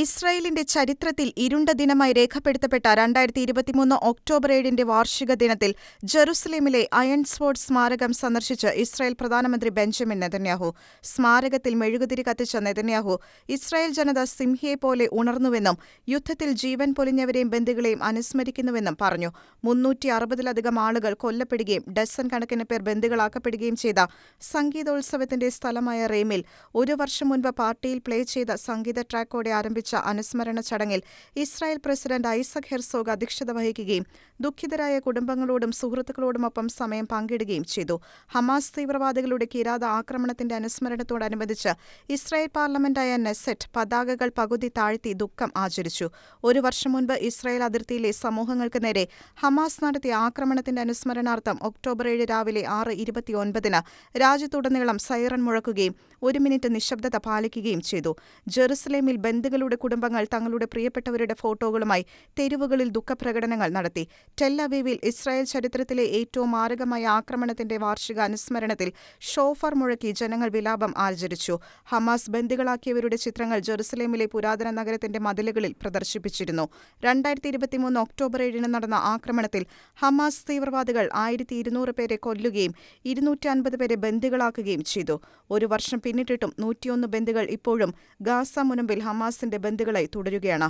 ഇസ്രായേലിന്റെ ചരിത്രത്തിൽ ഇരുണ്ട ദിനമായി രേഖപ്പെടുത്തപ്പെട്ട 2023 ഒക്ടോബർ 7 വാർഷിക ദിനത്തിൽ ജെറുസലേമിലെ അയൺ സ്വോർഡ് സ്മാരകം സന്ദർശിച്ച് ഇസ്രായേൽ പ്രധാനമന്ത്രി ബെഞ്ചമിൻ നെതന്യാഹു. സ്മാരകത്തിൽ മെഴുകുതിരി കത്തിച്ച നെതന്യാഹു ഇസ്രായേൽ ജനത സിംഹിയെപ്പോലെ ഉണർന്നുവെന്നും യുദ്ധത്തിൽ ജീവൻ പൊലിഞ്ഞവരെയും ബന്ദികളെയും അനുസ്മരിക്കുന്നുവെന്നും പറഞ്ഞു. 360-ലധികം ആളുകൾ കൊല്ലപ്പെടുകയും ഡസൻ കണക്കിന് പേർ ബന്ദികളാക്കപ്പെടുകയും ചെയ്ത സംഗീതോത്സവത്തിന്റെ സ്ഥലമായ റേമിൽ ഒരു വർഷം മുൻപ് പാർട്ടിയിൽ പ്ലേ ചെയ്ത സംഗീത ട്രാക്കോടെ ആരംഭിച്ച അനുസ്മരണ ചടങ്ങിൽ ഇസ്രായേൽ പ്രസിഡന്റ് ഐസക് ഹെർസോഗ് അധ്യക്ഷത വഹിക്കുകയും ദുഃഖിതരായ കുടുംബങ്ങളോടും സുഹൃത്തുക്കളോടുമൊപ്പം സമയം പങ്കിടുകയും ചെയ്തു. ഹമാസ് തീവ്രവാദികളുടെ കിരാത ആക്രമണത്തിന്റെ അനുസ്മരണത്തോടനുബന്ധിച്ച് ഇസ്രായേൽ പാർലമെന്റായ നെസെറ്റ് പതാകകൾ പകുതി താഴ്ത്തി ദുഃഖം ആചരിച്ചു. ഒരു വർഷം മുൻപ് ഇസ്രായേൽ അതിർത്തിയിലെ സമൂഹങ്ങൾക്ക് നേരെ ഹമാസ് നടത്തിയ ആക്രമണത്തിന്റെ അനുസ്മരണാർത്ഥം ഒക്ടോബർ 7 രാവിലെ 6:29 രാജ്യത്തുടനീളം സൈറൺ മുഴക്കുകയും 1 മിനിറ്റ് നിശബ്ദത പാലിക്കുകയും ചെയ്തു. ജെറുസലേമിൽ ബന്ദികളുടെ കുടുംബങ്ങൾ തങ്ങളുടെ പ്രിയപ്പെട്ടവരുടെ ഫോട്ടോകളുമായി തെരുവുകളിൽ ദുഃഖപ്രകടനങ്ങൾ നടത്തി. ടെൽ അവീവിൽ ഇസ്രായേൽ ചരിത്രത്തിലെ ഏറ്റവും മാരകമായ ആക്രമണത്തിന്റെ വാർഷിക അനുസ്മരണത്തിൽ ഷോഫർ മുഴക്കി ജനങ്ങൾ വിലാപം ആചരിച്ചു. ഹമാസ് ബന്ദികളാക്കിയവരുടെ ചിത്രങ്ങൾ ജെറുസലേമിലെ പുരാതന നഗരത്തിന്റെ മതിലുകളിൽ പ്രദർശിപ്പിച്ചിരുന്നു. 2023 ഒക്ടോബർ 7 നടന്ന ആക്രമണത്തിൽ ഹമാസ് തീവ്രവാദികൾ 1200 പേരെ കൊല്ലുകയും 250 പേരെ ബന്ദികളാക്കുകയും ചെയ്തു. ഒരു വർഷം പിന്നിട്ടിട്ടും 101 ബന്ദികൾ ഇപ്പോഴും ഗാസ മുനമ്പിൽ ഹമാസിന്റെ ബന്ദികളായി തുടരുകയാണ്.